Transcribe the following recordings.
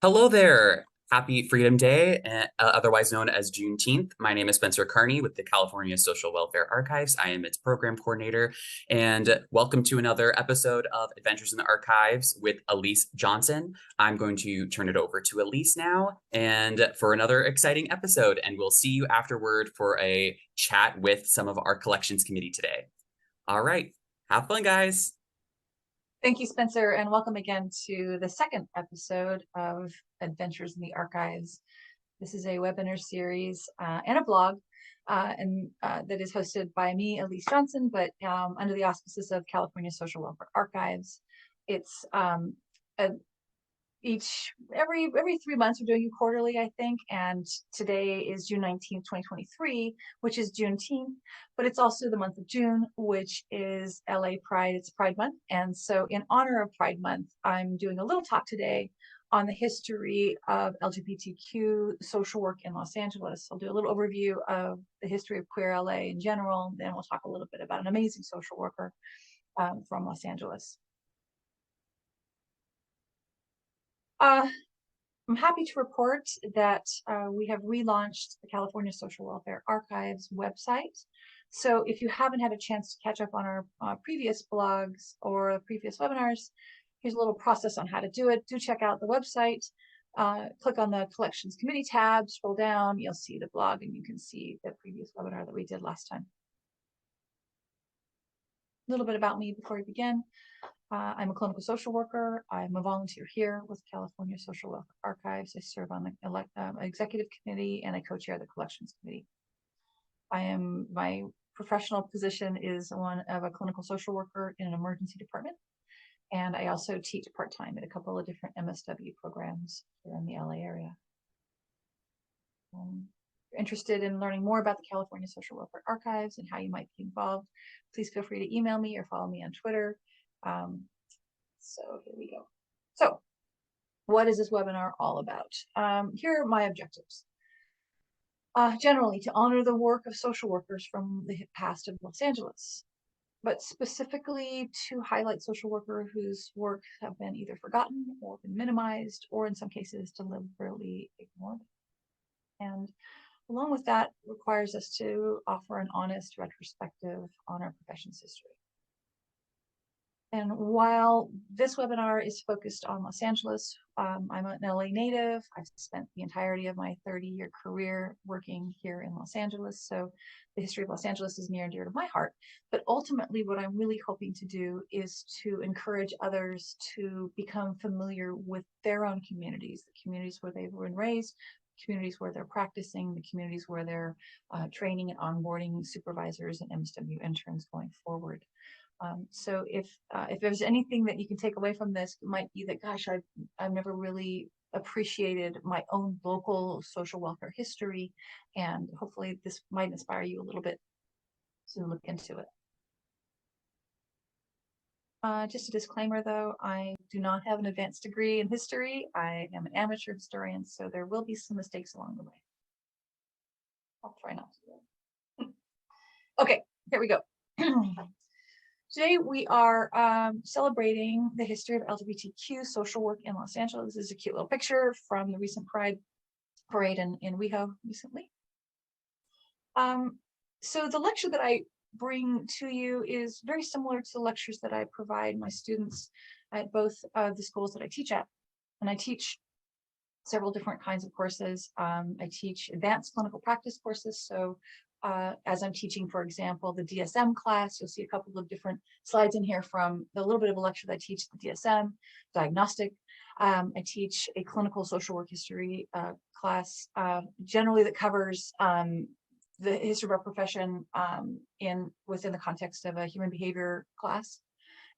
Hello there. Happy Freedom Day, otherwise known as Juneteenth. My name is Spencer Carney with the California Social Welfare Archives. I am its program coordinator, and welcome to another episode of Adventures in the Archives with Elise Johnson. I'm going to turn it over to Elise now and for another exciting episode, and we'll see you afterward for a chat with some of our collections committee today. All right, have fun, guys. Thank you, Spencer, and welcome again to the second episode of Adventures in the Archives. This is a webinar series and a blog that is hosted by me, Elise Johnson, but under the auspices of California Social Welfare Archives. It's every 3 months. We're doing it quarterly, I think, and today is June 19th, 2023, which is Juneteenth, but it's also the month of June, which is LA Pride. It's Pride Month, and so in honor of Pride Month, I'm doing a little talk today on the history of LGBTQ social work in Los Angeles. I'll do a little overview of the history of queer LA in general, then we'll talk a little bit about an amazing social worker from Los Angeles. I'm happy to report that we have relaunched the California Social Welfare Archives website. So if you haven't had a chance to catch up on our previous blogs or previous webinars, here's a little process on how to do it. Do check out the website. Click on the Collections Committee tab, scroll down, you'll see the blog, and you can see the previous webinar that we did last time. A little bit about me before we begin. I'm a clinical social worker. I'm a volunteer here with California Social Welfare Archives. I serve on the executive committee and I co-chair the collections committee. My professional position is one of a clinical social worker in an emergency department. And I also teach part-time at a couple of different MSW programs here in the LA area. If you're interested in learning more about the California Social Welfare Archives and how you might be involved, please feel free to email me or follow me on Twitter. So here we go. So what is this webinar all about? Here are my objectives. Generally, to honor the work of social workers from the past of Los Angeles, but specifically to highlight social workers whose work have been either forgotten or been minimized, or in some cases deliberately ignored. And along with that requires us to offer an honest retrospective on our profession's history. And while this webinar is focused on Los Angeles, I'm an LA native. I've spent the entirety of my 30-year career working here in Los Angeles. So the history of Los Angeles is near and dear to my heart. But ultimately, what I'm really hoping to do is to encourage others to become familiar with their own communities, the communities where they've been raised, communities where they're practicing, the communities where they're training and onboarding supervisors and MSW interns going forward. So if there's anything that you can take away from this, it might be that, gosh, I've never really appreciated my own local social welfare history, and hopefully this might inspire you a little bit to look into it. Just a disclaimer though, I do not have an advanced degree in history. I am an amateur historian, so there will be some mistakes along the way. I'll try not to do it. Okay, here we go. Today we are celebrating the history of LGBTQ social work in Los Angeles. This is a cute little picture from the recent Pride Parade in WeHo recently. So the lecture that I bring to you is very similar to the lectures that I provide my students at both the schools that I teach at. And I teach several different kinds of courses. I teach advanced clinical practice courses. So as I'm teaching, for example, the DSM class, you'll see a couple of different slides in here from the little bit of a lecture that I teach the DSM, diagnostic. I teach a clinical social work history class, generally that covers the history of our profession within the context of a human behavior class.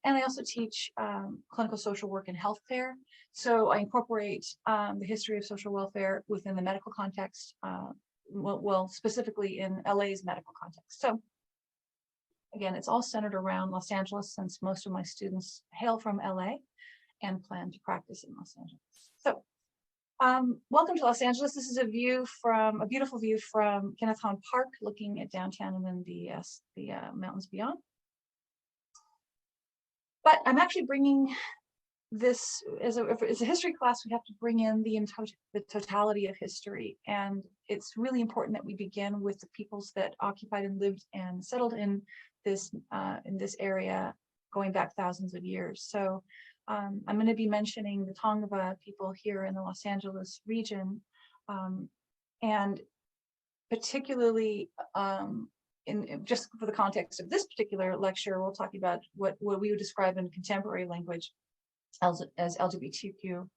And I also teach clinical social work in healthcare. So I incorporate the history of social welfare within the medical context, well, specifically in LA's medical context. So again, it's all centered around Los Angeles since most of my students hail from LA and plan to practice in Los Angeles. So welcome to Los Angeles. This is a beautiful view from Kenneth Hahn Park, looking at downtown and then the mountains beyond. But I'm actually bringing this if it's a history class, we have to bring in the totality of history, and it's really important that we begin with the peoples that occupied and lived and settled in this area going back thousands of years. So I'm going to be mentioning the Tongva people here in the Los Angeles region, and particularly in just for the context of this particular lecture, we'll talk about what we would describe in contemporary language as LGBTQ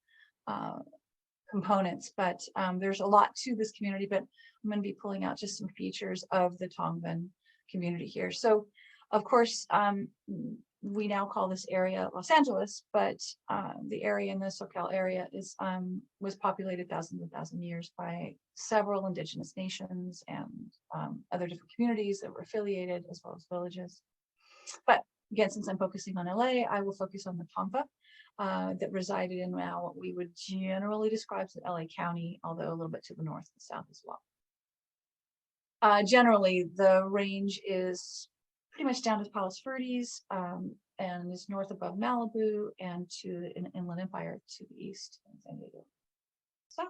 components, but there's a lot to this community, but I'm going to be pulling out just some features of the Tongvan community here. So, of course, we now call this area Los Angeles, but the area in the SoCal area was populated thousands and thousands of years by several indigenous nations and other different communities that were affiliated, as well as villages. But again, since I'm focusing on LA, I will focus on the Tongva that resided in now what we would generally describe as LA County, although a little bit to the north and south as well. Generally, the range is pretty much down to Palos Verdes and is north above Malibu and to an Inland Empire to the east in San Diego. So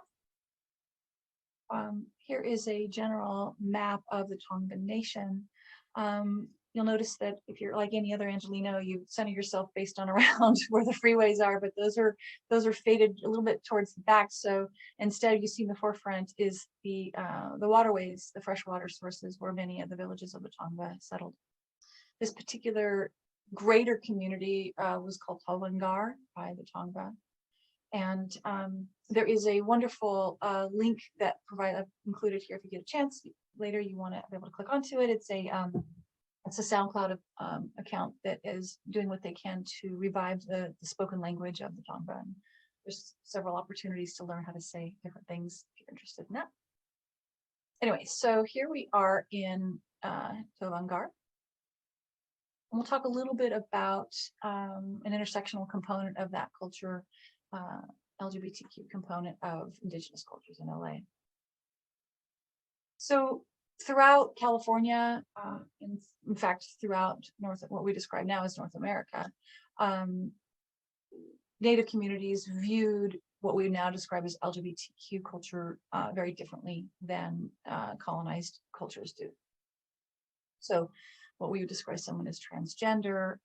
here is a general map of the Tongvan Nation. You'll notice that if you're like any other Angelino, you center yourself based on around where the freeways are, but those are faded a little bit towards the back. So instead, you see in the forefront is the waterways, the freshwater sources where many of the villages of the Tongva settled. This particular greater community was called Talwangar by the Tongva. And there is a wonderful link that I've included here if you get a chance. Later, you want to be able to click onto it. It's a SoundCloud account that is doing what they can to revive the spoken language of the Tongva. And there's several opportunities to learn how to say different things if you're interested in that. Anyway, so here we are in Talwangar. And we'll talk a little bit about an intersectional component of that culture, LGBTQ component of Indigenous cultures in LA. So throughout California, in fact, throughout what we describe now as North America, Native communities viewed what we now describe as LGBTQ culture very differently than colonized cultures do. So what we would describe someone as transgender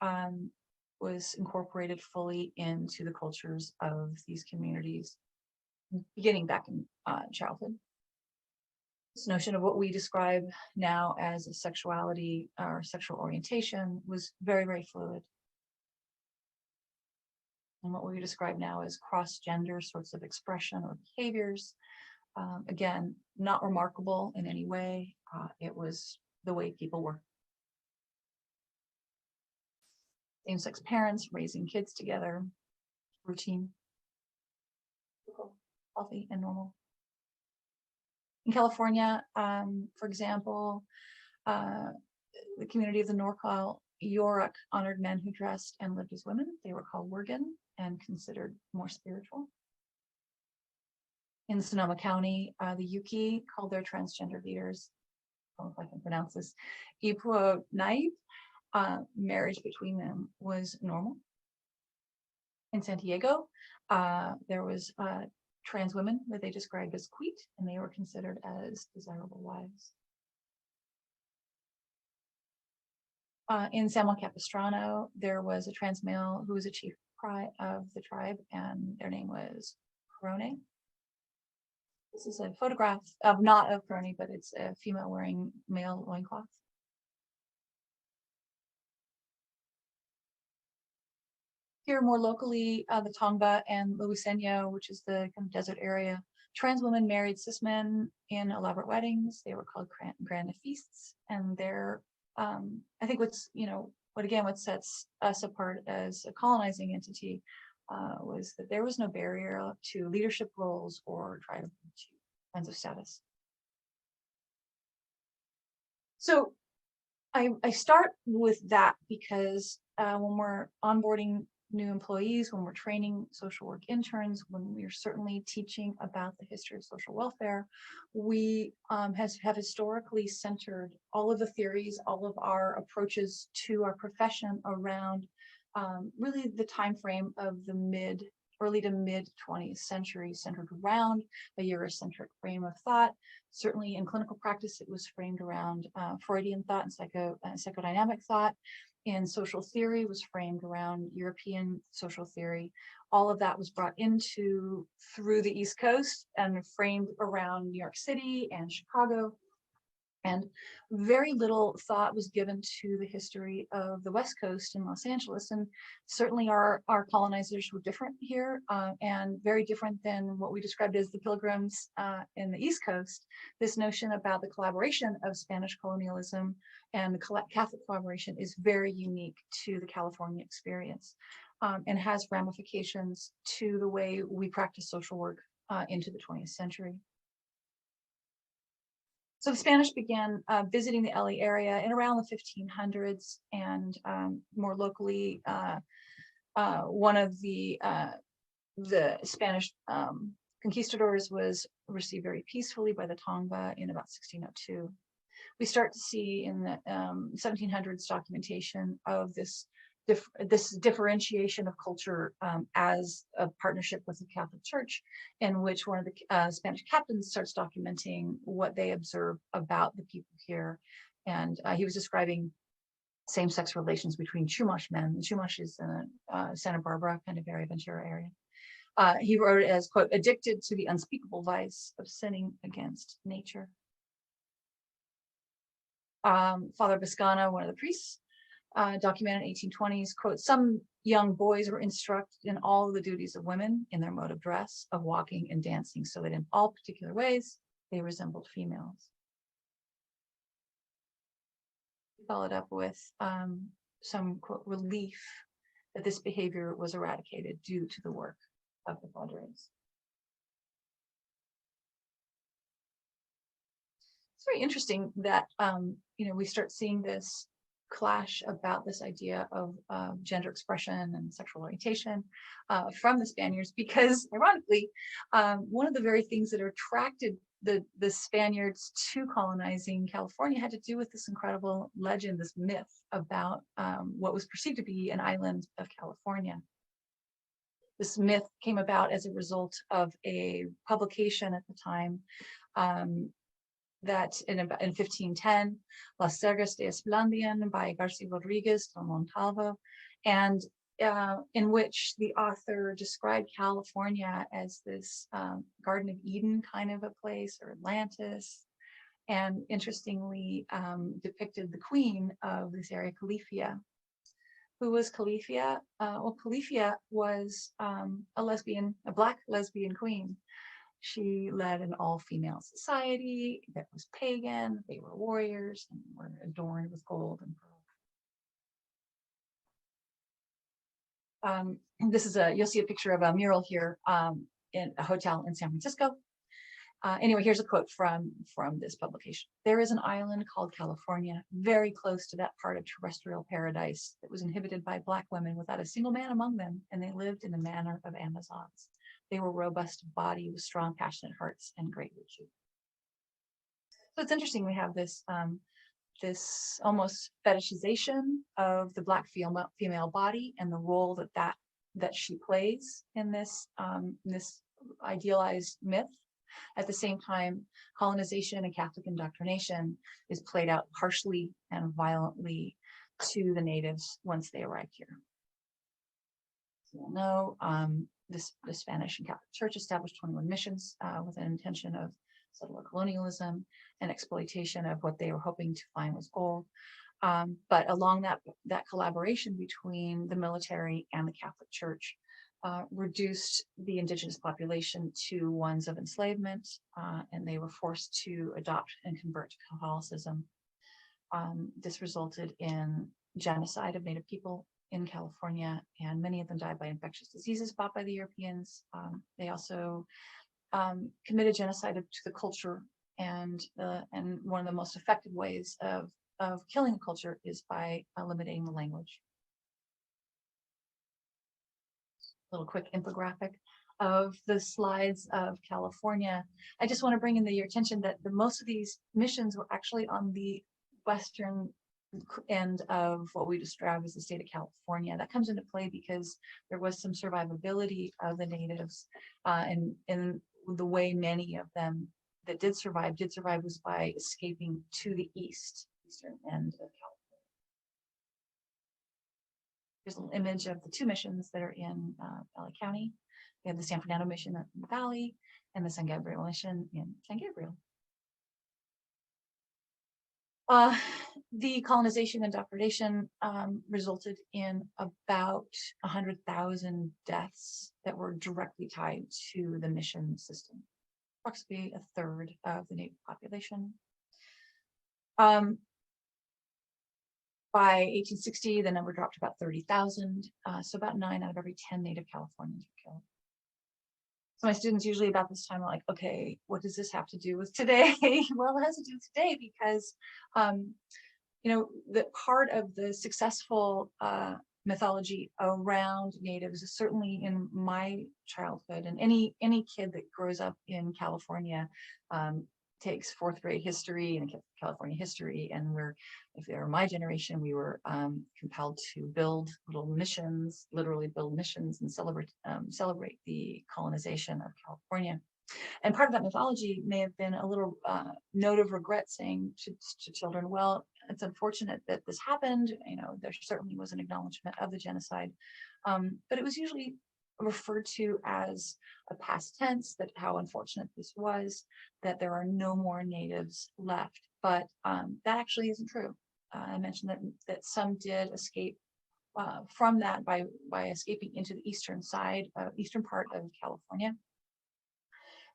was incorporated fully into the cultures of these communities, beginning back in childhood. This notion of what we describe now as a sexuality or sexual orientation was very, very fluid. And what we describe now as cross-gender sorts of expression or behaviors, again, not remarkable in any way. It was the way people were. Same-sex parents raising kids together, routine, healthy and normal. In California, for example, the community of the NorCal Yorick honored men who dressed and lived as women. They were called Wergen and considered more spiritual. In Sonoma County, the Yuki called their transgender leaders, I don't know if I can pronounce this, Ipuo Naib. Marriage between them was normal. In San Diego, there was trans women that they described as queet, and they were considered as desirable wives. In San Juan Capistrano, there was a trans male who was a chief of the tribe, and their name was Corone. This is a photograph of not of Corone, but it's a female wearing male loincloth. Here more locally, the Tongva and Luiseno, which is the kind of desert area, trans women married cis men in elaborate weddings. They were called grand feasts, and they're I think what sets us apart as a colonizing entity was that there was no barrier to leadership roles or tribal kinds of status. So I start with that because when we're onboarding new employees, when we're training social work interns, when we're certainly teaching about the history of social welfare, we have historically centered all of the theories, all of our approaches to our profession around really the time frame of the early to mid 20th century, centered around a Eurocentric frame of thought. Certainly in clinical practice, it was framed around Freudian thought and psychodynamic thought. In social theory, was framed around European social theory. All of that was brought through the East Coast and framed around New York City and Chicago. And very little thought was given to the history of the West Coast in Los Angeles. And certainly our colonizers were different here and very different than what we described as the Pilgrims in the East Coast. This notion about the collaboration of Spanish colonialism and the Catholic collaboration is very unique to the California experience and has ramifications to the way we practice social work into the 20th century. So the Spanish began visiting the LA area in around the 1500s, and more locally, one of the Spanish conquistadors was received very peacefully by the Tongva in about 1602. We start to see in the 1700s documentation of this differentiation of culture as a partnership with the Catholic Church, in which one of the Spanish captains starts documenting what they observe about the people here. And he was describing same-sex relations between Chumash men. Chumash is in Santa Barbara kind of area, Ventura area. He wrote it as, quote, addicted to the unspeakable vice of sinning against nature. Father Biscana, one of the priests, documented in 1820s, quote, some young boys were instructed in all the duties of women in their mode of dress, of walking and dancing, so that in all particular ways, they resembled females. Followed up with some, quote, relief that this behavior was eradicated due to the work of the Padres. It's very interesting that, we start seeing this clash about this idea of gender expression and sexual orientation from the Spaniards, because ironically, one of the very things that attracted the Spaniards to colonizing California had to do with this incredible legend, this myth about what was perceived to be an island of California. This myth came about as a result of a publication at the time that in 1510, Las Sergas de Esplandian by Garcia Rodriguez de Montalvo, and in which the author described California as this Garden of Eden kind of a place, or Atlantis, and interestingly depicted the queen of this area, Califia. Who was Califia? Well, Califia was a Black lesbian queen. She led an all-female society that was pagan. They were warriors and were adorned with gold and pearl. You'll see a picture of a mural here in a hotel in San Francisco. Anyway, here's a quote from this publication. There is an island called California, very close to that part of terrestrial paradise that was inhabited by Black women without a single man among them, and they lived in the manner of Amazons. They were robust of body with strong, passionate hearts and great virtue. So it's interesting, we have this this almost fetishization of the Black female body and the role that she plays in this this idealized myth. At the same time, colonization and Catholic indoctrination is played out harshly and violently to the natives once they arrived here. So you'll know the Spanish and Catholic Church established 21 missions with an intention of settler colonialism and exploitation of what they were hoping to find was gold. But along that collaboration between the military and the Catholic Church reduced the indigenous population to ones of enslavement, and they were forced to adopt and convert to Catholicism. This resulted in genocide of Native people in California, and many of them died by infectious diseases brought by the Europeans. They also committed genocide to the culture, and one of the most effective ways of killing a culture is by limiting the language. Little quick infographic of the slides of California. I just want to bring in your attention that most of these missions were actually on the western of what we describe as the state of California. That comes into play because there was some survivability of the natives, and the way many of them that did survive was by escaping to the eastern end of California. Here's an image of the two missions that are in LA County. We have the San Fernando mission in the valley and the San Gabriel mission in San Gabriel. The colonization and depredation resulted in about 100,000 deaths that were directly tied to the mission system, approximately a third of the native population. By 1860, the number dropped to about 30,000, so about 9 out of every 10 native Californians were killed. So my students usually about this time are like, okay, what does this have to do with today? Well, it has to do with today because, the part of the successful mythology around natives is certainly in my childhood, and any kid that grows up in California takes fourth grade history and California history, and if they were my generation, we were compelled to build little missions, literally build missions and celebrate the colonization of California. And part of that mythology may have been a little note of regret, saying to children, well, it's unfortunate that this happened. There certainly was an acknowledgement of the genocide, but it was usually referred to as a past tense, that how unfortunate this was, that there are no more natives left. But that actually isn't true. I mentioned that some did escape from that by escaping into the eastern part of California.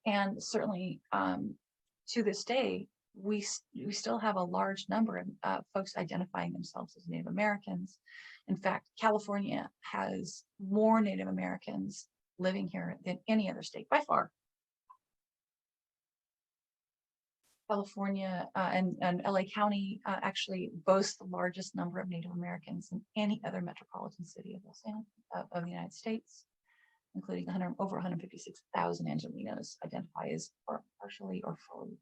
And certainly to this day, we still have a large number of folks identifying themselves as Native Americans. In fact, California has more Native Americans living here than any other state by far. California and LA County actually boasts the largest number of Native Americans than any other metropolitan city of the United States, including over 156,000 Angelenos identify as partially or fully.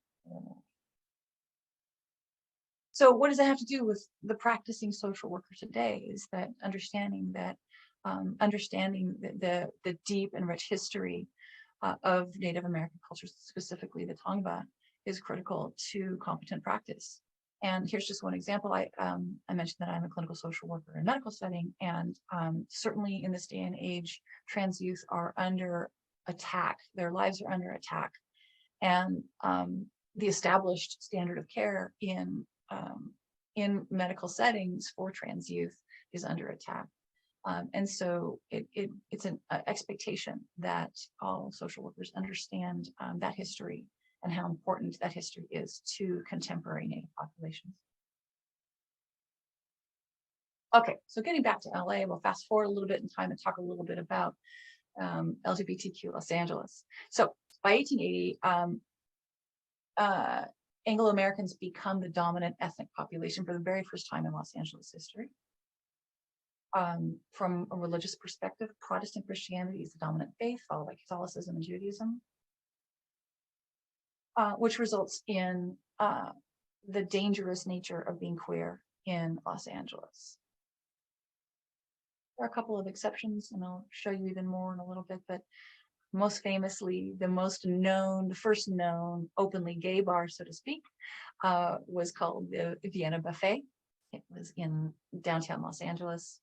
So what does that have to do with the practicing social worker today? Is that understanding the deep and rich history of Native American cultures, specifically the Tongva, is critical to competent practice. And here's just one example. I mentioned that I'm a clinical social worker in a medical setting, and certainly in this day and age, trans youth are under attack. Their lives are under attack, and the established standard of care in medical settings for trans youth is under attack. And so it's an expectation that all social workers understand that history and how important that history is to contemporary Native populations. Okay, so getting back to LA, we'll fast forward a little bit in time and talk a little bit about LGBTQ Los Angeles. So by 1880, Anglo-Americans become the dominant ethnic population for the very first time in Los Angeles history. From a religious perspective, Protestant Christianity is the dominant faith, followed by Catholicism and Judaism, which results in the dangerous nature of being queer in Los Angeles. There are a couple of exceptions, and I'll show you even more in a little bit, but most famously, the first known openly gay bar, so to speak, was called the Vienna Buffet. It was in downtown Los Angeles,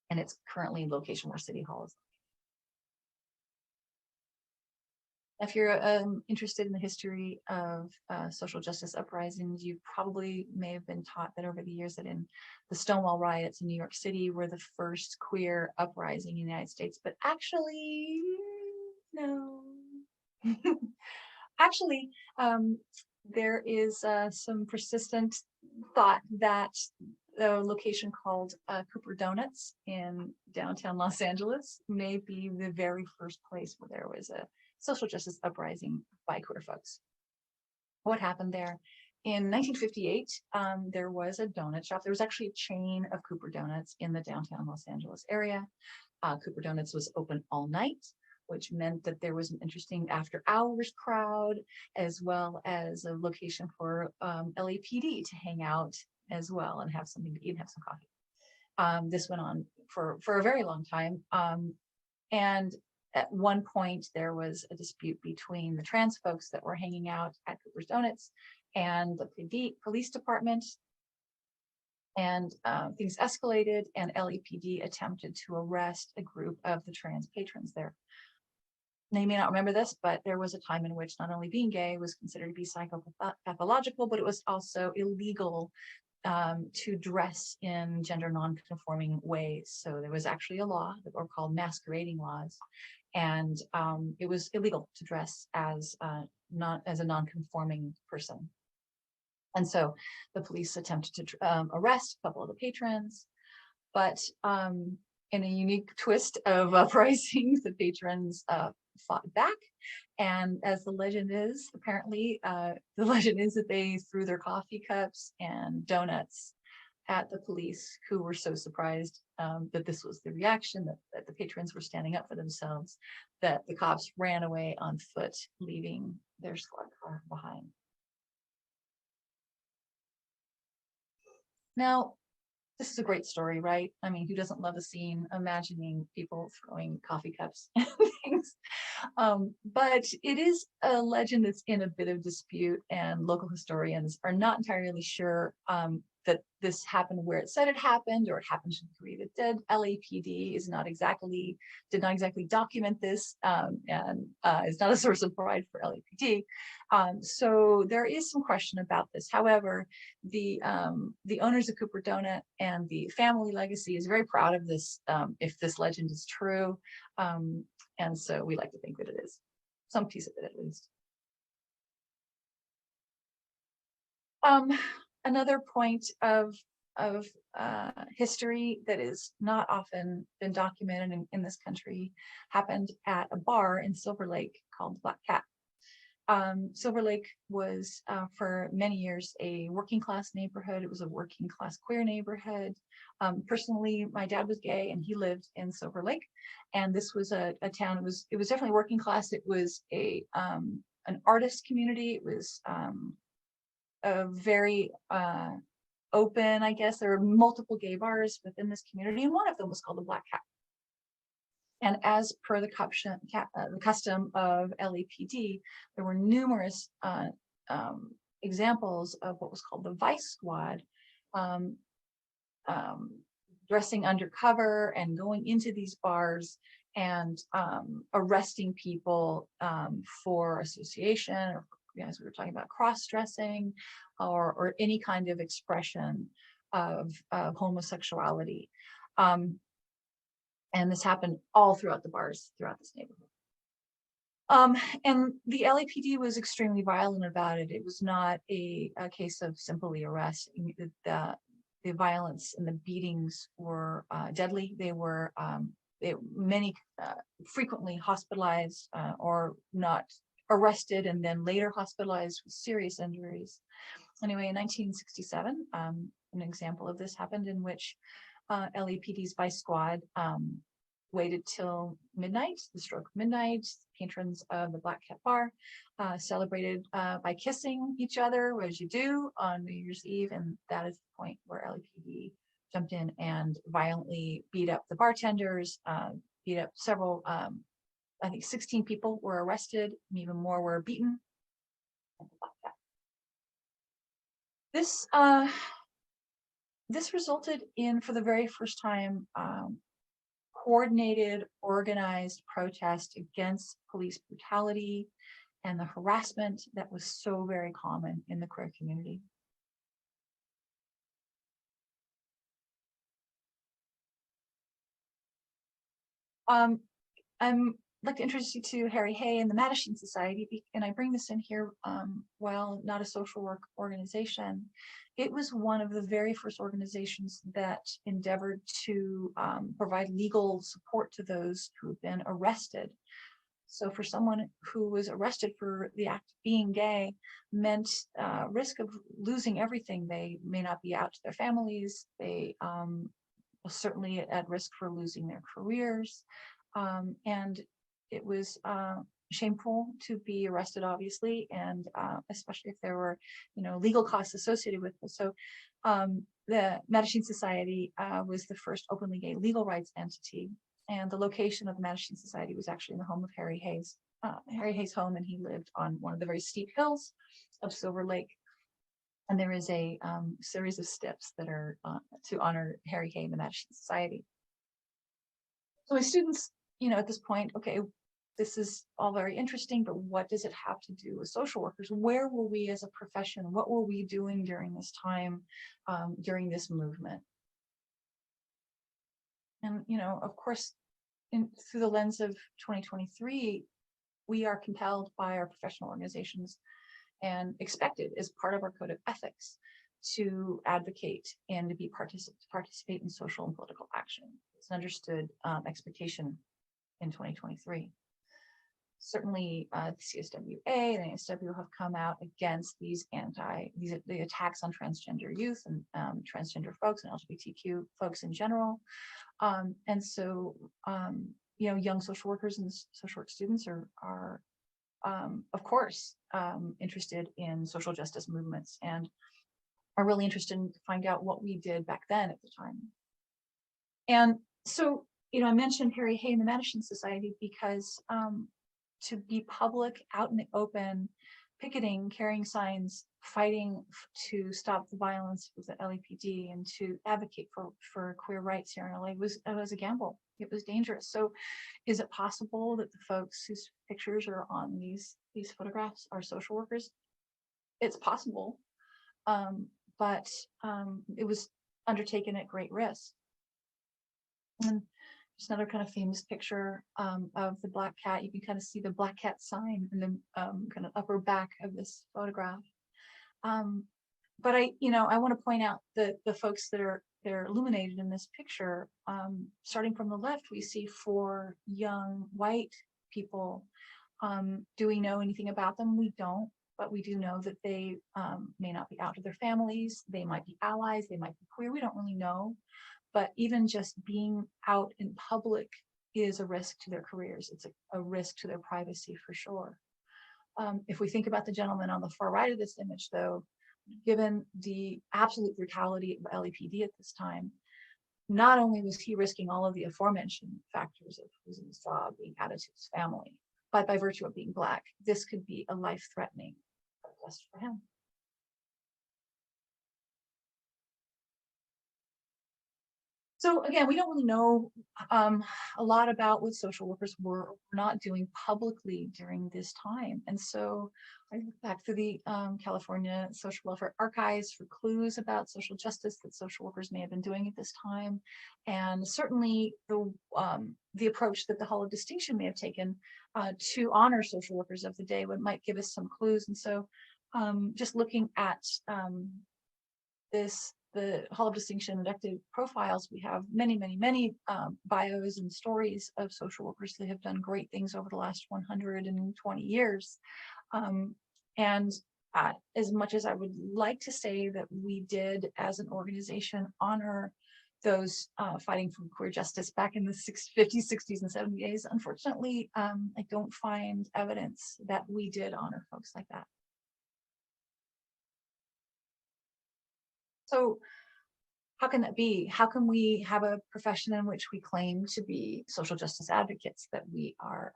and it's currently in location where City Hall is. If you're interested in the history of social justice uprisings, you probably may have been taught that over the years that in the Stonewall riots in New York City were the first queer uprising in the United States, but actually, no. Actually, there is some persistent thought that the location called Cooper Donuts in downtown Los Angeles may be the very first place where there was a social justice uprising by queer folks. What happened there? In 1958, there was a donut shop. There was actually a chain of Cooper Donuts in the downtown Los Angeles area. Cooper Donuts was open all night, which meant that there was an interesting after hours crowd, as well as a location for LAPD to hang out as well and have something to eat and have some coffee. This went on for a very long time. And at one point, there was a dispute between the trans folks that were hanging out at Cooper's Donuts and the police department. And things escalated, and LAPD attempted to arrest a group of the trans patrons there. Now, you may not remember this, but there was a time in which not only being gay was considered to be psychopathological, but it was also illegal to dress in gender non-conforming ways. So there was actually a law that were called masquerading laws, and it was illegal to dress as a non-conforming person. And so the police attempted to arrest a couple of the patrons, but in a unique twist of uprisings, the patrons fought back. And as the legend is, apparently, the legend is that they threw their coffee cups and donuts at the police, who were so surprised that this was the reaction, that the patrons were standing up for themselves, that the cops ran away on foot, leaving their squad car behind. Now, this is a great story, right? I mean, who doesn't love a scene imagining people throwing coffee cups and things? But it is a legend that's in a bit of dispute, and local historians are not entirely sure that this happened where it said it happened, or it happened to the degree that did. LAPD did not exactly document this, and is not a source of pride for LAPD. So there is some question about this. However, the owners of Cooper Donut and the family legacy is very proud of this, if this legend is true. And so we like to think that it is, some piece of it at least. Another point of history that is not often been documented in this country happened at a bar in Silver Lake called Black Cat. Silver Lake was for many years a working class neighborhood. It was a working class queer neighborhood. Personally, my dad was gay and he lived in Silver Lake, and this was a town. It was definitely working class. It was an artist community. It was a very open, I guess. There were multiple gay bars within this community, and one of them was called the Black Cat. And as per the custom of LAPD, there were numerous examples of what was called the Vice Squad, dressing undercover and going into these bars and arresting people for association, or, as we were talking about, cross-dressing, or any kind of expression of homosexuality. And this happened all throughout the bars throughout this neighborhood. And the LAPD was extremely violent about it. It was not a case of simply arrest. The violence and the beatings were deadly. They were many frequently hospitalized or not arrested and then later hospitalized with serious injuries. Anyway, in 1967, an example of this happened in which LAPD's Vice Squad waited till midnight, the stroke of midnight. Patrons of the Black Cat Bar celebrated by kissing each other, as you do on New Year's Eve, and that is the point where LAPD jumped in and violently beat up the bartenders, beat up several, I think 16 people were arrested, and even more were beaten. This resulted in, for the very first time, coordinated, organized protest against police brutality and the harassment that was so very common in the queer community. I'd like to introduce you to Harry Hay and the Mattachine Society, and I bring this in here while not a social work organization. It was one of the very first organizations that endeavored to provide legal support to those who've been arrested. So for someone who was arrested for the act of being gay meant risk of losing everything. They may not be out to their families. They were certainly at risk for losing their careers. And it was shameful to be arrested, obviously, and especially if there were, legal costs associated with this. So the Mattachine Society was the first openly gay legal rights entity, and the location of the Mattachine Society was actually in the home of Harry Hayes. Harry Hayes' home, and he lived on one of the very steep hills of Silver Lake. And there is a series of steps that are to honor Harry Hay and the Mattachine Society. So my students, at this point, okay, this is all very interesting, but what does it have to do with social workers? Where were we as a profession? What were we doing during this time, during this movement? And, of course, through the lens of 2023, we are compelled by our professional organizations and expected as part of our code of ethics to advocate and to be participate in social and political action. It's an understood expectation in 2023. Certainly, the CSWA and the ASW have come out against the attacks on transgender youth and transgender folks and LGBTQ folks in general. And so, young social workers and social work students are of course, interested in social justice movements and are really interested in to find out what we did back then at the time. And so, I mentioned Harry Hay and the Mattachine Society because to be public, out in the open, picketing, carrying signs, fighting to stop the violence with the LAPD and to advocate for queer rights here in LA was a gamble. It was dangerous. So is it possible that the folks whose pictures are on these photographs are social workers? It's possible, but it was undertaken at great risk. And just another kind of famous picture of the black cat. You can kind of see the black cat sign in the kind of upper back of this photograph. But I want to point out that the folks that are illuminated in this picture, starting from the left, we see 4 young white people. Do we know anything about them? We don't, but we do know that they may not be out to their families. They might be allies. They might be queer. We don't really know. But even just being out in public is a risk to their careers. It's a risk to their privacy for sure. If we think about the gentleman on the far right of this image, though, given the absolute brutality of LAPD at this time, not only was he risking all of the aforementioned factors of losing his job, being added to his family, but by virtue of being Black, this could be a life-threatening arrest for him. So again, we don't really know a lot about what social workers were not doing publicly during this time. And so I look back through the California Social Welfare Archives for clues about social justice that social workers may have been doing at this time. And certainly the approach that the Hall of Distinction may have taken to honor social workers of the day might give us some clues. And so just looking at the Hall of Distinction inductive profiles, we have many bios and stories of social workers that have done great things over the last 120 years. And as much as I would like to say that we did as an organization honor those fighting for queer justice back in the 50s, 60s, and 70s, unfortunately, I don't find evidence that we did honor folks like that. So how can that be? How can we have a profession in which we claim to be social justice advocates, that we are,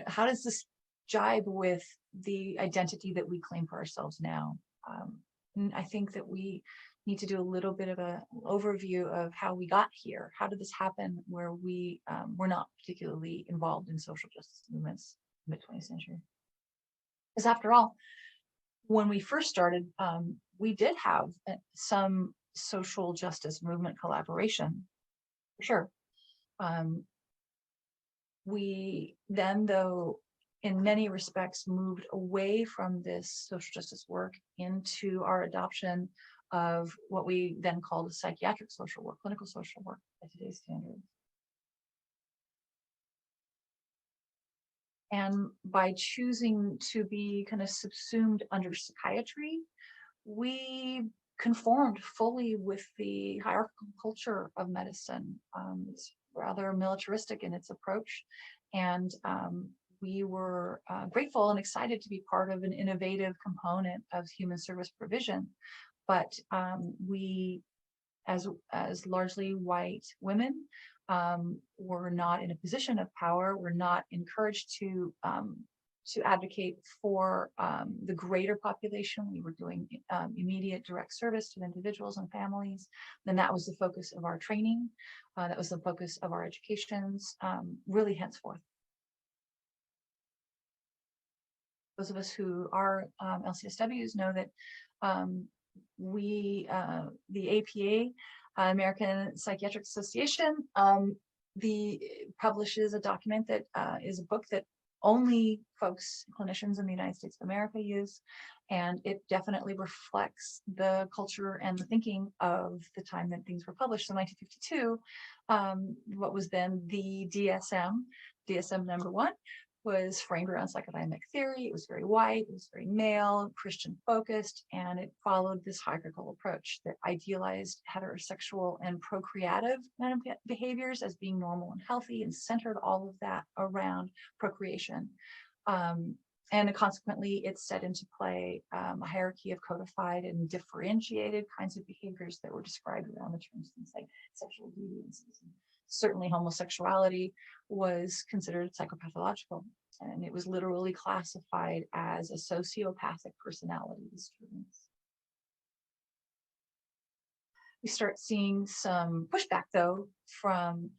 how does this jibe with the identity that we claim for ourselves now? And I think that we need to do a little bit of an overview of how we got here. How did this happen where we were not particularly involved in social justice movements in the 20th century? Because after all, when we first started, we did have some social justice movement collaboration, for sure. We then, though, in many respects, moved away from this social justice work into our adoption of what we then called psychiatric social work, clinical social work by today's standards. And by choosing to be kind of subsumed under psychiatry, we conformed fully with the hierarchical culture of medicine. It's rather militaristic in its approach. And we were grateful and excited to be part of an innovative component of human service provision. But we, as largely white women, were not in a position of power. We're not encouraged to advocate for the greater population. We were doing immediate direct service to individuals and families. And that was the focus of our training. That was the focus of our educations, really henceforth. Those of us who are LCSWs know that the APA, American Psychiatric Association, publishes a document that is a book that only folks, clinicians in the United States of America use, and it definitely reflects the culture and the thinking of the time that things were published. So 1952, what was then the DSM number 1, was framed around psychodynamic theory. It was very white, it was very male, Christian focused, and it followed this hierarchical approach that idealized heterosexual and procreative behaviors as being normal and healthy, and centered all of that around procreation. And consequently, it set into play a hierarchy of codified and differentiated kinds of behaviors that were described around the terms, things like sexual deviances. Certainly homosexuality was considered psychopathological, and it was literally classified as a sociopathic personality disturbance. We start seeing some pushback, though, from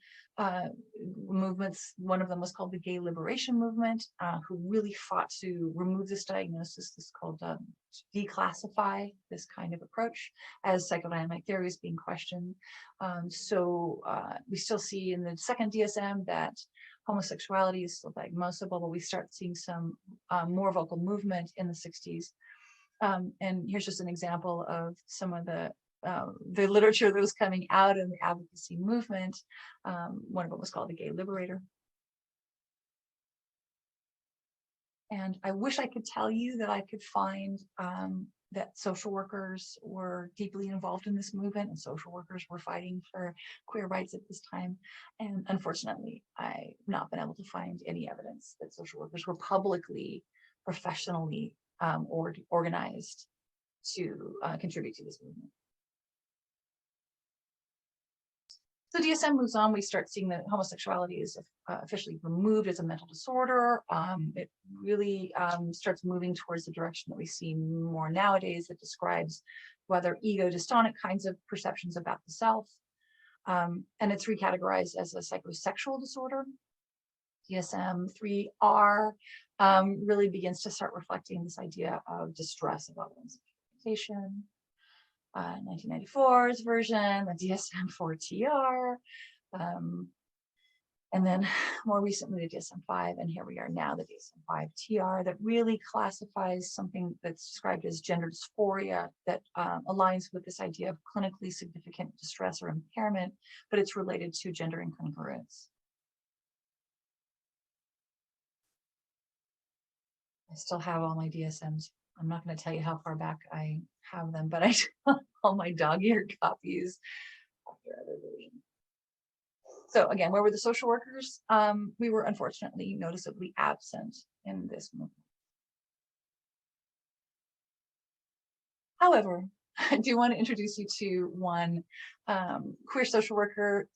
movements. One of them was called the Gay Liberation Movement, who really fought to remove this diagnosis. This is called declassify this kind of approach, as psychodynamic theory is being questioned. So we still see in the second DSM that homosexuality is still diagnosable, but we start seeing some more vocal movement in the 60s. And here's just an example of some of the literature that was coming out in the advocacy movement. One of them was called the Gay Liberator. And I wish I could tell you that I could find that social workers were deeply involved in this movement, and social workers were fighting for queer rights at this time. And unfortunately, I've not been able to find any evidence that social workers were publicly, professionally organized to contribute to this movement. So DSM moves on. We start seeing that homosexuality is officially removed as a mental disorder. It really starts moving towards the direction that we see more nowadays, that describes whether ego-dystonic kinds of perceptions about the self. And it's recategorized as a psychosexual disorder. DSM-3R really begins to start reflecting this idea of distress about one's expectation. 1994's version, the DSM-4-TR, and then more recently the DSM-5, and here we are now, the DSM-5-TR, that really classifies something that's described as gender dysphoria that aligns with this idea of clinically significant distress or impairment, but it's related to gender incongruence. I still have all my DSMs. I'm not going to tell you how far back I have them, but I have all my dog-eared copies. So again, where were the social workers? We were unfortunately noticeably absent in this movement. However, I do want to introduce you to one queer social worker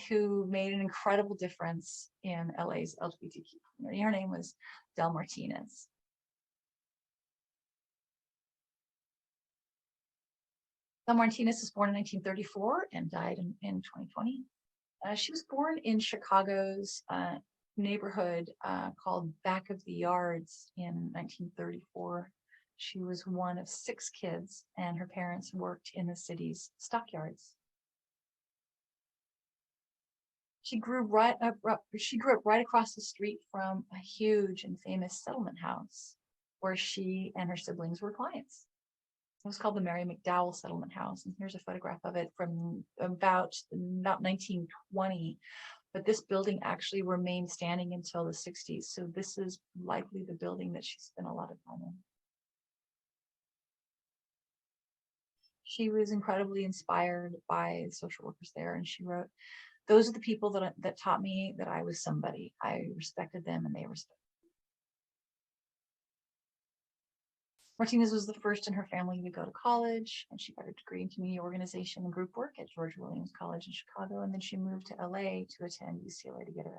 who made an incredible difference in LA's LGBTQ community. Her name was Del Martinez. Del Martinez was born in 1934 and died in 2020. She was born in Chicago's neighborhood called Back of the Yards in 1934. She was one of 6 kids, and her parents worked in the city's stockyards. She grew up right across the street from a huge and famous settlement house where she and her siblings were clients. It was called the Mary McDowell Settlement House, and here's a photograph of it from about 1920. But this building actually remained standing until the 60s, so this is likely the building that she spent a lot of time in. She was incredibly inspired by social workers there, and she wrote, "Those are the people that taught me that I was somebody. I respected them, and they respected me." Martinez was the first in her family to go to college, and she got a degree in community organization and group work at George Williams College in Chicago, and then she moved to LA to attend UCLA to get her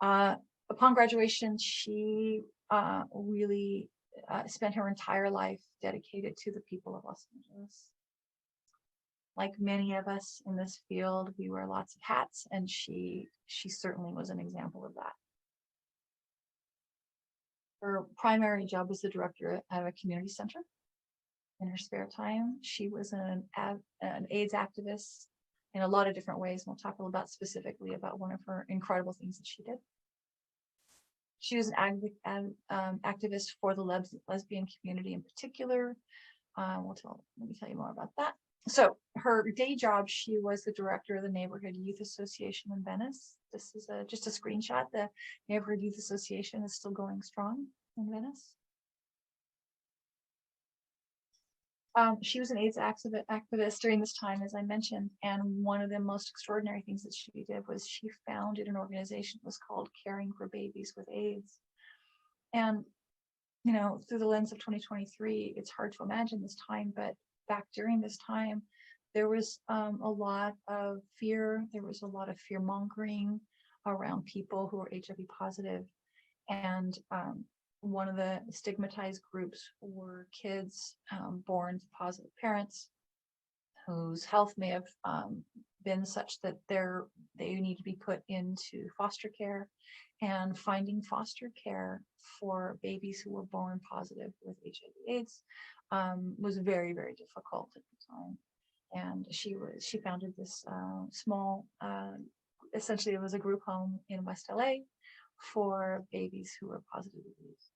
MSW. Upon graduation, she really spent her entire life dedicated to the people of Los Angeles. Like many of us in this field, we wear lots of hats, and she certainly was an example of that. Her primary job was the director of a community center. In her spare time, she was an AIDS activist in a lot of different ways. And we'll talk a little about specifically about one of her incredible things that she did. She was an activist for the lesbian community in particular. Let me tell you more about that. So her day job, she was the director of the Neighborhood Youth Association in Venice. This is just a screenshot. The Neighborhood Youth Association is still going strong in Venice. She was an AIDS activist during this time, as I mentioned, and one of the most extraordinary things that she did was she founded an organization that was called Caring for Babies with AIDS. And, you know, through the lens of 2023, it's hard to imagine this time, but back during this time, there was a lot of fear. There was a lot of fear mongering around people who were HIV positive. And one of the stigmatized groups were kids born to positive parents whose health may have been such that they need to be put into foster care, and finding foster care for babies who were born positive with HIV/AIDS was very, very difficult at the time. And she founded this small, essentially it was a group home in West LA for babies who were positive disease.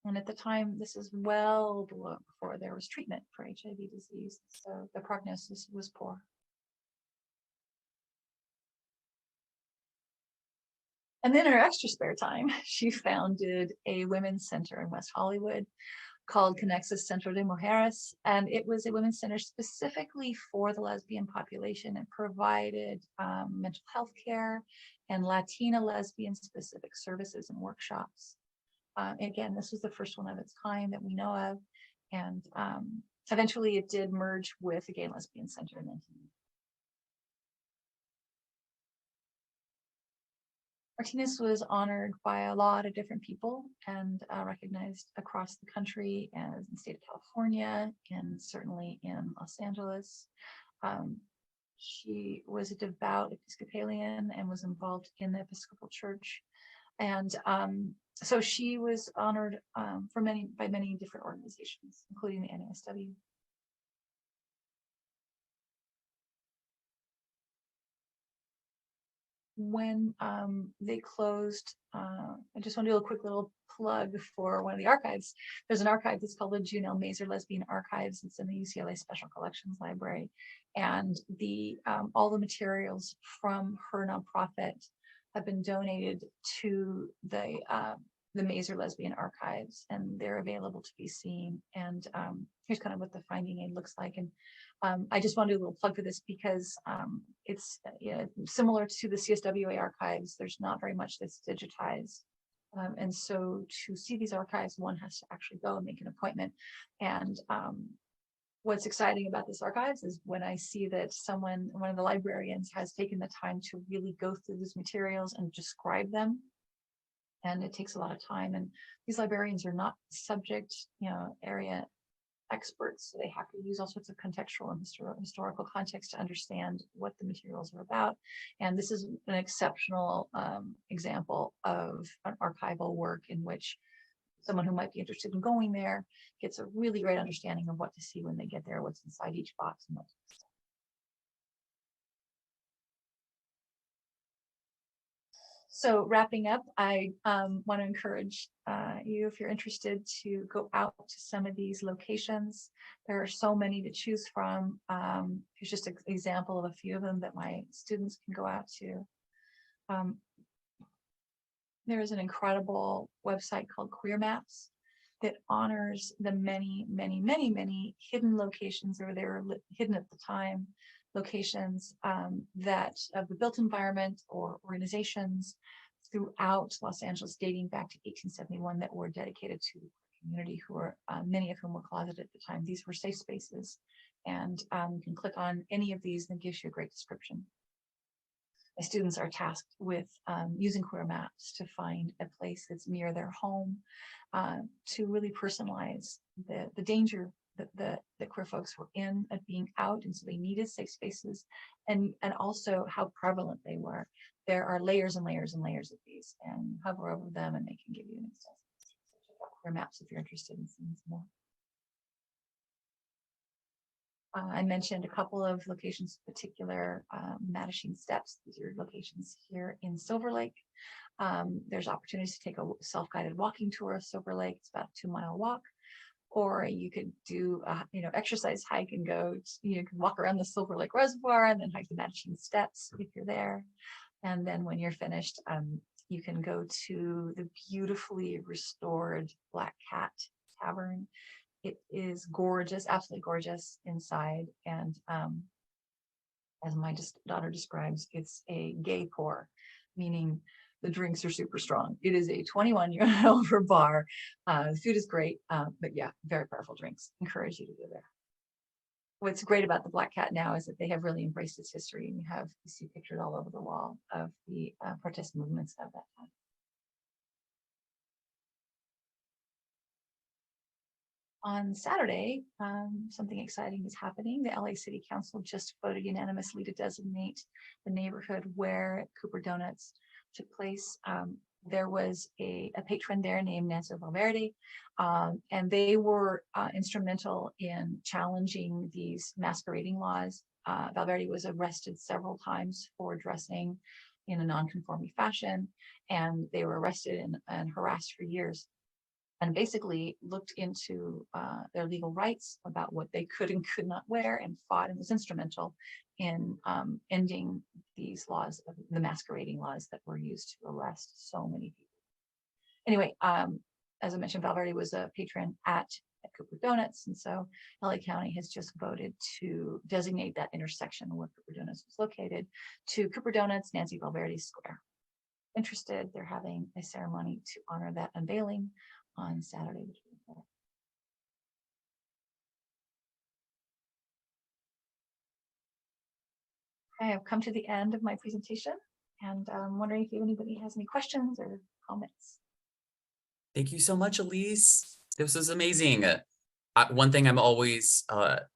And at the time, this is well before there was treatment for HIV disease, so the prognosis was poor. And then in her extra spare time, she founded a women's center in West Hollywood called Conexus Centro de Mujeres, and it was a women's center specifically for the lesbian population. It provided mental health care and Latina lesbian specific services and workshops. Again, this was the first one of its kind that we know of, and eventually it did merge with the Gay and Lesbian Center in 1990. Martinez was honored by a lot of different people and recognized across the country and in the state of California and certainly in Los Angeles. She was a devout Episcopalian and was involved in the Episcopal Church. And so she was honored by many different organizations, including the NASW. When they closed, I just want to do a quick little plug for one of the archives. There's an archive that's called the Junelle Mazer Lesbian Archives. It's in the UCLA Special Collections Library. And all the materials from her nonprofit have been donated to the Mazer Lesbian Archives, and they're available to be seen. And here's kind of what the finding aid looks like. And I just want to do a little plug for this because it's similar to the CSWA archives. There's not very much that's digitized. And so to see these archives, one has to actually go and make an appointment. And what's exciting about this archives is when I see that one of the librarians has taken the time to really go through these materials and describe them. And it takes a lot of time. And these librarians are not subject, area experts. So they have to use all sorts of contextual and historical context to understand what the materials are about. And this is an exceptional example of an archival work in which someone who might be interested in going there gets a really great understanding of what to see when they get there, what's inside each box, and what to see. So wrapping up, I want to encourage you, if you're interested, to go out to some of these locations. There are so many to choose from. Here's just an example of a few of them that my students can go out to. There is an incredible website called Queer Maps that honors the many, many, many, many hidden locations, or they were hidden at the time, locations that of the built environment or organizations throughout Los Angeles dating back to 1871 that were dedicated to the community, who were many of whom were closeted at the time. These were safe spaces, and you can click on any of these and it gives you a great description. My students are tasked with using queer maps to find a place that's near their home, to really personalize the danger that queer folks were in of being out, and so they needed safe spaces, and also how prevalent they were. There are layers and layers and layers of these, and hover over them and they can give you an insight. So check out queer maps if you're interested in seeing some more. I mentioned a couple of locations in particular, Mattachine Steps. These are locations here in Silver Lake. There's opportunities to take a self-guided walking tour of Silver Lake. It's about a 2-mile walk. Or you could do a exercise hike and go, you can walk around the Silver Lake Reservoir and then hike the Mattachine Steps if you're there. And then when you're finished, you can go to the beautifully restored Black Cat Tavern. It is gorgeous, absolutely gorgeous inside. And as my daughter describes, it's a gay pour, meaning the drinks are super strong. It is a 21 year and over bar. The food is great, but yeah, very powerful drinks. Encourage you to go there. What's great about the Black Cat now is that they have really embraced its history, and you see pictures all over the wall of the protest movements of that time. On Saturday, something exciting is happening. The LA City Council just voted unanimously to designate the neighborhood where Cooper Donuts took place. There was a patron there named Nancy Valverde, and they were instrumental in challenging these masquerading laws. Valverde was arrested several times for dressing in a non-conforming fashion, and they were arrested and harassed for years, and basically looked into their legal rights about what they could and could not wear, and fought and was instrumental in ending these laws, the masquerading laws that were used to arrest so many people. Anyway, as I mentioned, Valverde was a patron at Cooper Donuts, and so LA County has just voted to designate that intersection where Cooper Donuts was located to Cooper Donuts, Nancy Valverde Square. Interested, they're having a ceremony to honor that unveiling on Saturday, the 24th. I have come to the end of my presentation, and I'm wondering if anybody has any questions or comments. Thank you so much, Elise. This was amazing. One thing I'm always,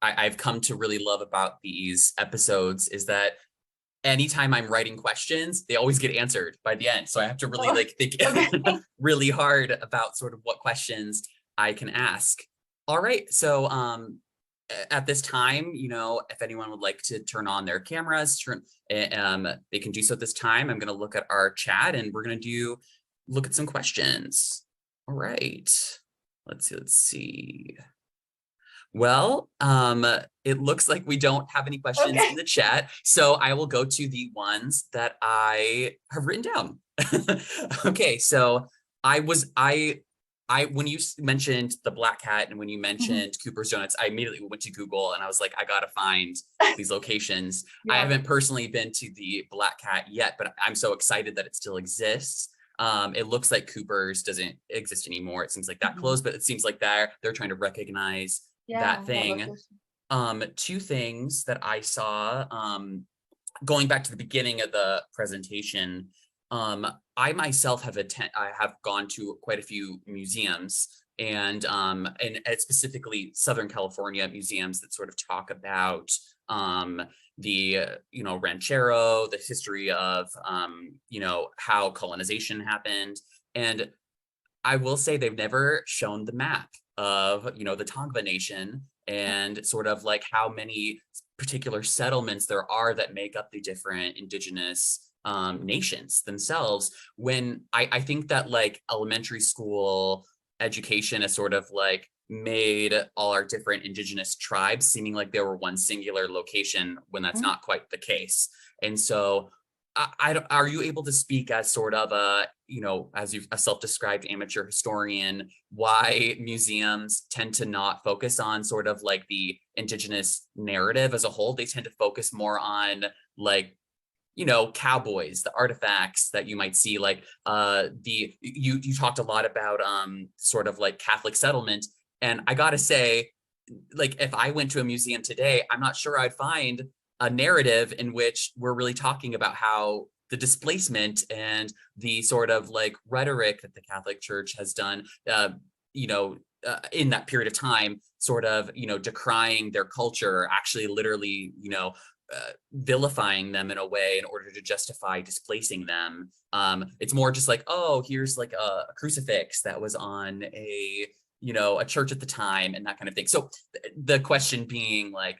I've come to really love about these episodes is that anytime I'm writing questions, they always get answered by the end. So I have to really think really hard about sort of what questions I can ask. All right. So at this time, if anyone would like to turn on their cameras, they can do so at this time. I'm going to look at our chat and we're going to look at some questions. All right. Let's see. Well, it looks like we don't have any questions in the chat, so I will go to the ones that I have written down. Okay, so when you mentioned the Black Cat and when you mentioned Cooper's Donuts, I immediately went to Google and I was like, I gotta find these locations. Yeah. I haven't personally been to the Black Cat yet, but I'm so excited that it still exists. It looks like Cooper's doesn't exist anymore. It seems like that closed, but it seems like they're trying to recognize that thing. Two things that I saw, going back to the beginning of the presentation, I myself have gone to quite a few museums, and specifically Southern California museums that sort of talk about the ranchero, the history of how colonization happened. And I will say they've never shown the map of the Tongva Nation and sort of like how many particular settlements there are that make up the different indigenous nations themselves. When I think that like elementary school education has sort of like made all our different indigenous tribes seeming like they were one singular location when that's not quite the case. And so are you able to speak as sort of a self-described amateur historian, why museums tend to not focus on sort of like the indigenous narrative as a whole? They tend to focus more on like cowboys, the artifacts that you might see, like you talked a lot about sort of like Catholic settlement. And I gotta say, like if I went to a museum today, I'm not sure I'd find a narrative in which we're really talking about how the displacement and the sort of like rhetoric that the Catholic Church has done, in that period of time, sort of, decrying their culture, actually literally, vilifying them in a way in order to justify displacing them. It's more just like, oh, here's like a crucifix that was on a church at the time and that kind of thing. So the question being like,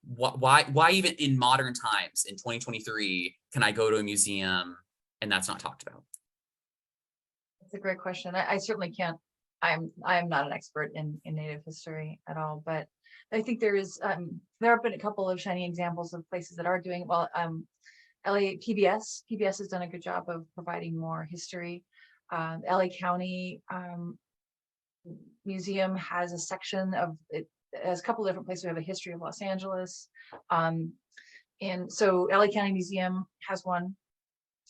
why even in modern times in 2023 can I go to a museum and that's not talked about? That's a great question. I certainly can't. I'm not an expert in Native history at all, but I think there have been a couple of shining examples of places that are doing well. LA PBS has done a good job of providing more history. LA County Museum has a section of it. Has a couple of different places. We have a history of Los Angeles, and so LA County Museum has one,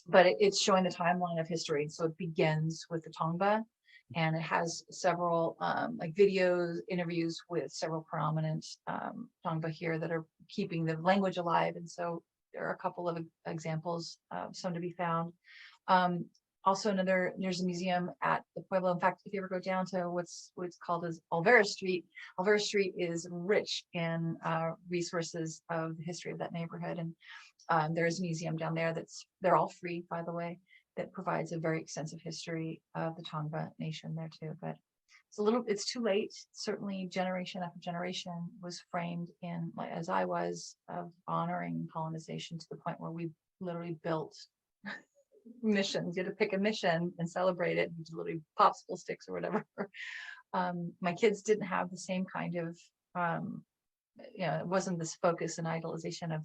but it's showing the timeline of history. So it begins with the Tongva, and it has several like videos, interviews with several prominent Tongva here that are keeping the language alive. And so there are a couple of examples, some to be found. Also there's a museum at the Pueblo. In fact, if you ever go down to what's called as Olvera Street is rich in resources of the history of that neighborhood. And there's a museum down there they're all free, by the way, that provides a very extensive history of the Tongva Nation there too. But it's too late. Certainly generation after generation was framed in, like as I was, of honoring colonization to the point where we literally built missions. You had to pick a mission and celebrate it, literally popsicle sticks or whatever. My kids didn't have the same kind of it wasn't this focus and idolization of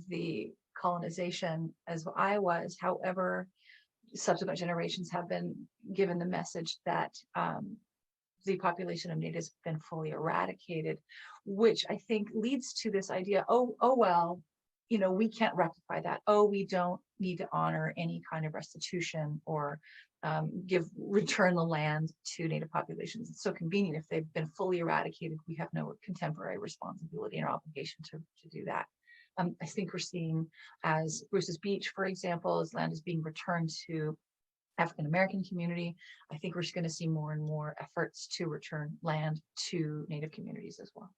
the colonization as I was. However, subsequent generations have been given the message that the population of natives have been fully eradicated, which I think leads to this idea, oh well, we can't rectify that. Oh, we don't need to honor any kind of restitution or return the land to native populations. It's so convenient. If they've been fully eradicated, we have no contemporary responsibility or obligation to do that. I think we're seeing, as Bruce's Beach, for example, as land is being returned to African-American community, I think we're going to see more and more efforts to return land to Native communities as well.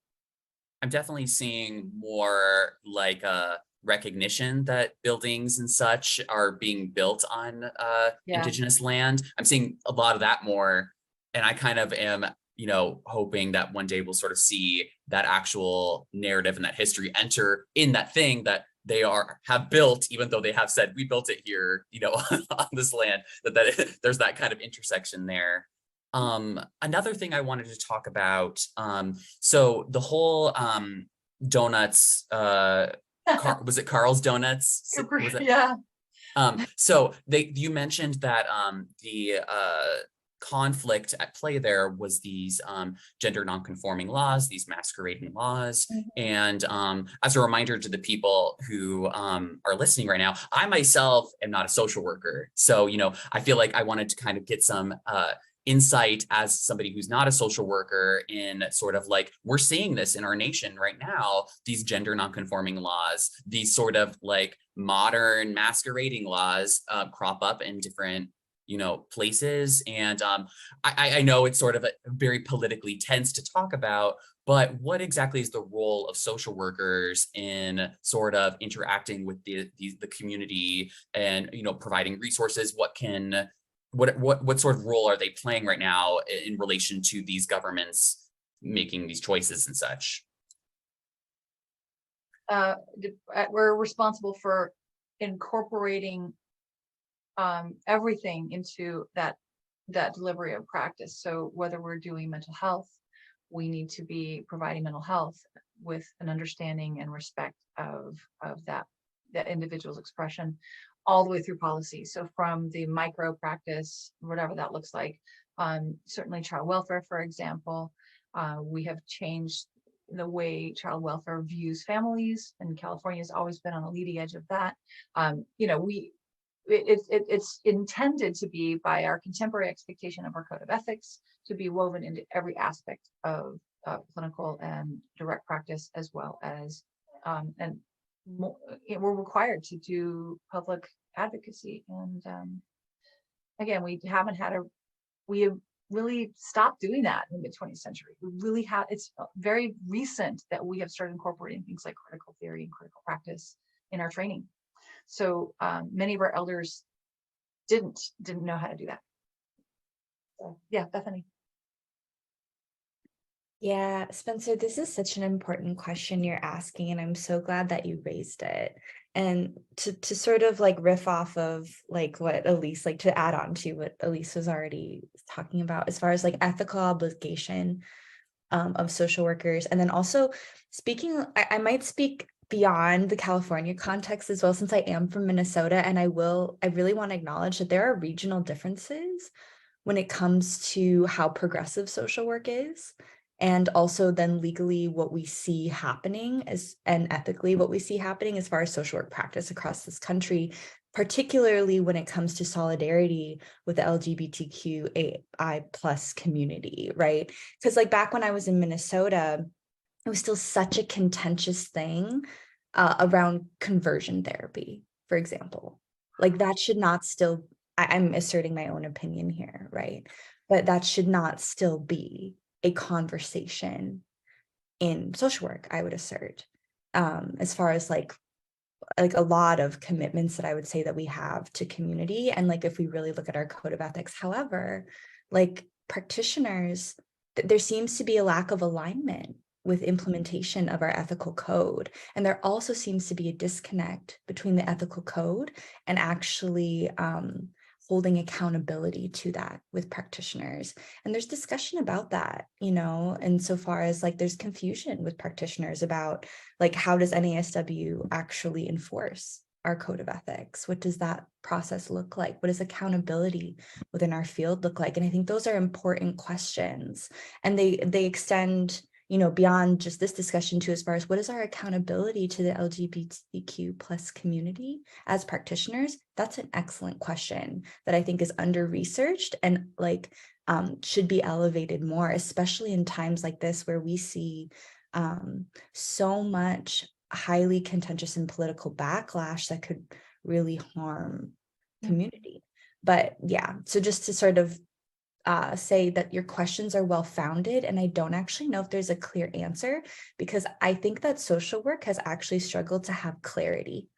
I'm definitely seeing more like recognition that buildings and such are being built on Indigenous land. I'm seeing a lot of that more, and I kind of am, hoping that one day we'll sort of see that actual narrative and that history enter in that thing that they have built, even though they have said we built it here, on this land. That there's that kind of intersection there. Another thing I wanted to talk about, so the whole donuts, was it Carl's Donuts? Was it? Yeah. So you mentioned that the conflict at play there was these gender nonconforming laws, these masquerading laws. And as a reminder to the people who are listening right now, I myself am not a social worker. So, I feel like I wanted to kind of get some insight as somebody who's not a social worker in sort of like, we're seeing this in our nation right now, these gender nonconforming laws, these sort of like modern masquerading laws crop up in different places. And I know it's sort of a very politically tense to talk about, but what exactly is the role of social workers in sort of interacting with the community and, providing resources? What sort of role are they playing right now in relation to these governments making these choices and such? We're responsible for incorporating everything into that delivery of practice. So whether we're doing mental health, we need to be providing mental health with an understanding and respect of that individual's expression, all the way through policy. So from the micro practice, whatever that looks like, certainly child welfare, for example, we have changed the way child welfare views families, and California has always been on the leading edge of that. It's intended to be, by our contemporary expectation of our code of ethics, to be woven into every aspect of clinical and direct practice, as well as we're required to do public advocacy. And again, we have really stopped doing that in the mid-20th century. We really have, it's very recent that we have started incorporating things like critical theory and critical practice in our training. So many of our elders didn't know how to do that. So yeah, Bethany. Yeah, Spencer, this is such an important question you're asking, and I'm so glad that you raised it. And to sort of like riff off of like what Elise, like to add on to what Elise was already talking about, as far as like ethical obligation of social workers. And then also speaking, I might speak beyond the California context as well, since I am from Minnesota, and I really want to acknowledge that there are regional differences when it comes to how progressive social work is, and also then legally what we see happening and ethically what we see happening as far as social work practice across this country, particularly when it comes to solidarity with the LGBTQAI plus community, right? Because like back when I was in Minnesota, it was still such a contentious thing around conversion therapy, for example. Like that should not still, I'm asserting my own opinion here, right? But that should not still be a conversation in social work, I would assert. As far as like a lot of commitments that I would say that we have to community, and like if we really look at our code of ethics. However, like practitioners, there seems to be a lack of alignment with implementation of our ethical code, and there also seems to be a disconnect between the ethical code and actually holding accountability to that with practitioners. And there's discussion about that, and so far as like there's confusion with practitioners about like, how does NASW actually enforce our code of ethics? What does that process look like? What does accountability within our field look like? And I think those are important questions, and they extend beyond just this discussion to as far as what is our accountability to the LGBTQ plus community as practitioners. That's an excellent question that I think is under researched and like should be elevated more, especially in times like this where we see so much highly contentious and political backlash that could really harm community. But yeah, so just to sort of say that your questions are well-founded, and I don't actually know if there's a clear answer, because I think that social work has actually struggled to have clarity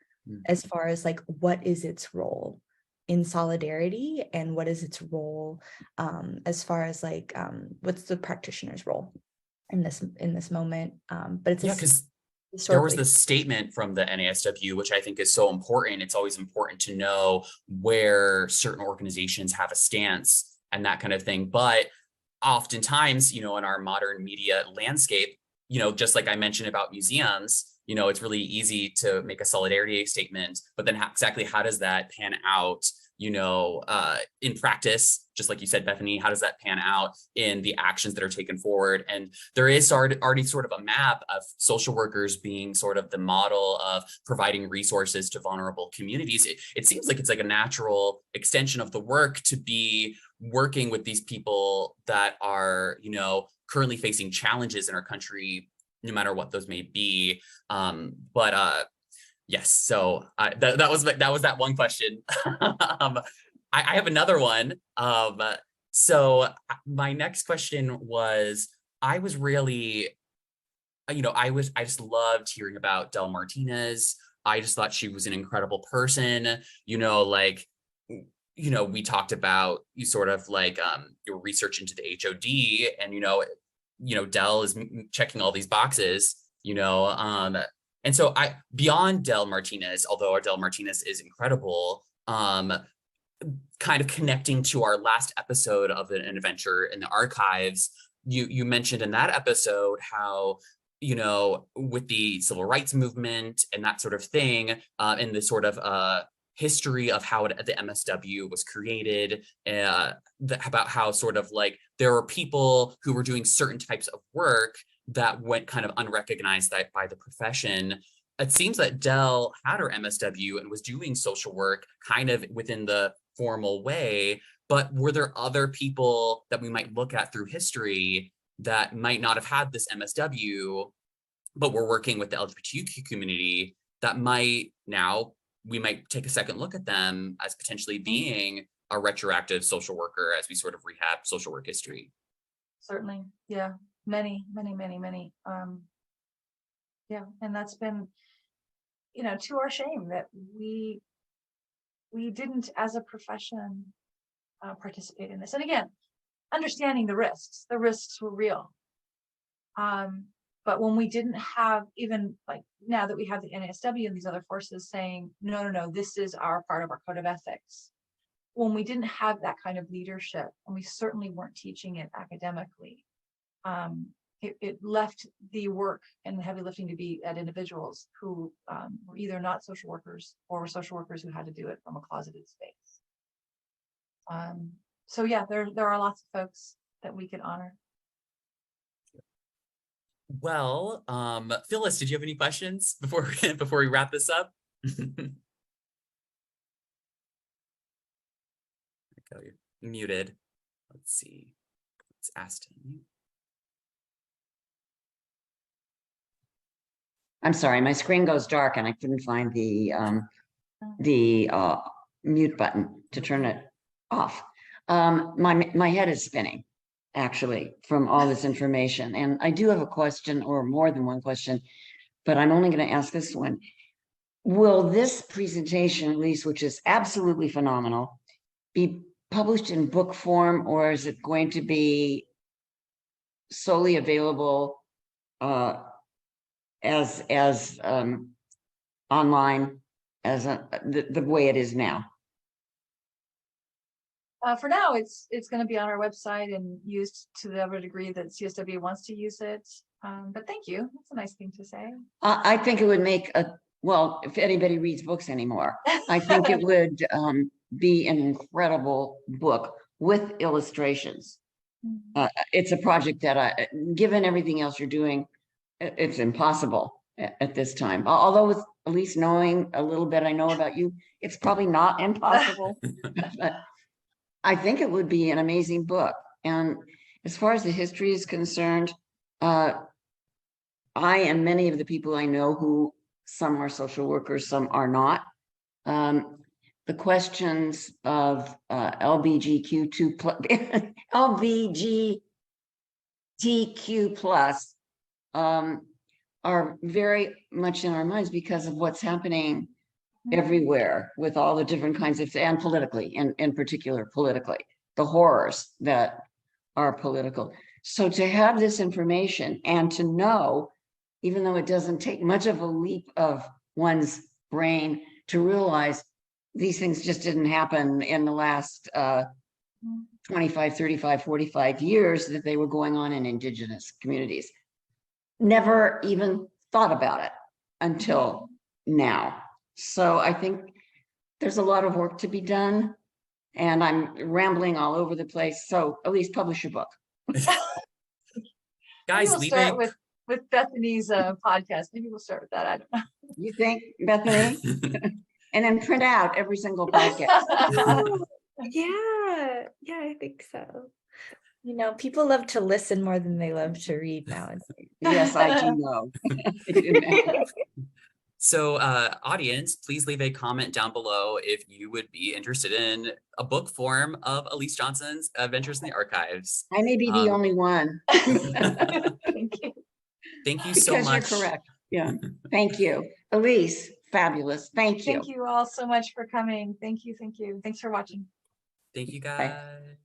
as far as like what is its role in solidarity and what is its role as far as like what's the practitioner's role in this moment. But it's because there was this statement from the NASW, which I think is so important. It's always important to know where certain organizations have a stance and that kind of thing. But oftentimes, in our modern media landscape, just like I mentioned about museums, it's really easy to make a solidarity statement, but then exactly how does that pan out, in practice? Just like you said, Bethany, how does that pan out in the actions that are taken forward? And there is already sort of a map of social workers being sort of the model of providing resources to vulnerable communities. It seems like it's like a natural extension of the work to be working with these people that are, currently facing challenges in our country, no matter what those may be. Yes, so that was that one question. I have another one. So my next question was, I was really, I just loved hearing about Del Martinez. I just thought she was an incredible person. We talked about you sort of like your research into the HOD, and Del is checking all these boxes. And so beyond Del Martinez, although our Del Martinez is incredible, kind of connecting to our last episode of an adventure in the archives, you mentioned in that episode how, with the civil rights movement and that sort of thing, and the sort of history of how the MSW was created, about how sort of like there were people who were doing certain types of work that went kind of unrecognized by the profession. It seems that Dell had her MSW and was doing social work kind of within the formal way, but were there other people that we might look at through history that might not have had this MSW, but were working with the LGBTQ community that we might take a second look at them as potentially being a retroactive social worker as we sort of rehab social work history? Certainly. Yeah. Many. Yeah. And that's been, to our shame that we didn't as a profession participate in this. And again, understanding the risks were real. But when we didn't have, even like now that we have the NASW and these other forces saying, no, this is our part of our code of ethics. When we didn't have that kind of leadership, and we certainly weren't teaching it academically, it left the work and the heavy lifting to be at individuals who were either not social workers or were social workers who had to do it from a closeted space. So yeah, there are lots of folks that we could honor. Well, Phyllis, did you have any questions before we wrap this up? You're muted. Let's see. Let's ask him. I'm sorry, my screen goes dark and I couldn't find the mute button to turn it off. My head is spinning, actually, from all this information. And I do have a question, or more than one question, but I'm only going to ask this one. Will this presentation, Elise, which is absolutely phenomenal, be published in book form, or is it going to be solely available as online as the way it is now? For now, it's going to be on our website and used to the other degree that CSWA wants to use it. But thank you. That's a nice thing to say. I think it would make well, if anybody reads books anymore, I think it would be an incredible book with illustrations. It's a project that given everything else you're doing, it's impossible at this time. Although with at least knowing a little bit I know about you, it's probably not impossible. But I think it would be an amazing book. And as far as the history is concerned, I and many of the people I know who, some are social workers, some are not. The questions of LGBTQ plus are very much in our minds because of what's happening everywhere with all the different kinds of, and politically, in particular politically, the horrors that are political. So to have this information and to know, even though it doesn't take much of a leap of one's brain to realize these things just didn't happen in the last 25, 35, 45 years, that they were going on in Indigenous communities. Never even thought about it until now. So I think there's a lot of work to be done, and I'm rambling all over the place. So at least publish your book. Guys, we'll start with Bethany's podcast. Maybe we'll start with that. I don't know. You think, Bethany? And then print out every single podcast. Yeah, I think so. People love to listen more than they love to read nowadays. Yes, I do know. So audience, please leave a comment down below if you would be interested in a book form of Elise Johnson's Adventures in the Archives. I may be the only one. Thank you. Thank you so Because much. you're correct. Yeah. Thank you. Elise, fabulous. Thank you. Thank you all so much for coming. Thank you. Thanks for watching. Thank you, guys. Bye.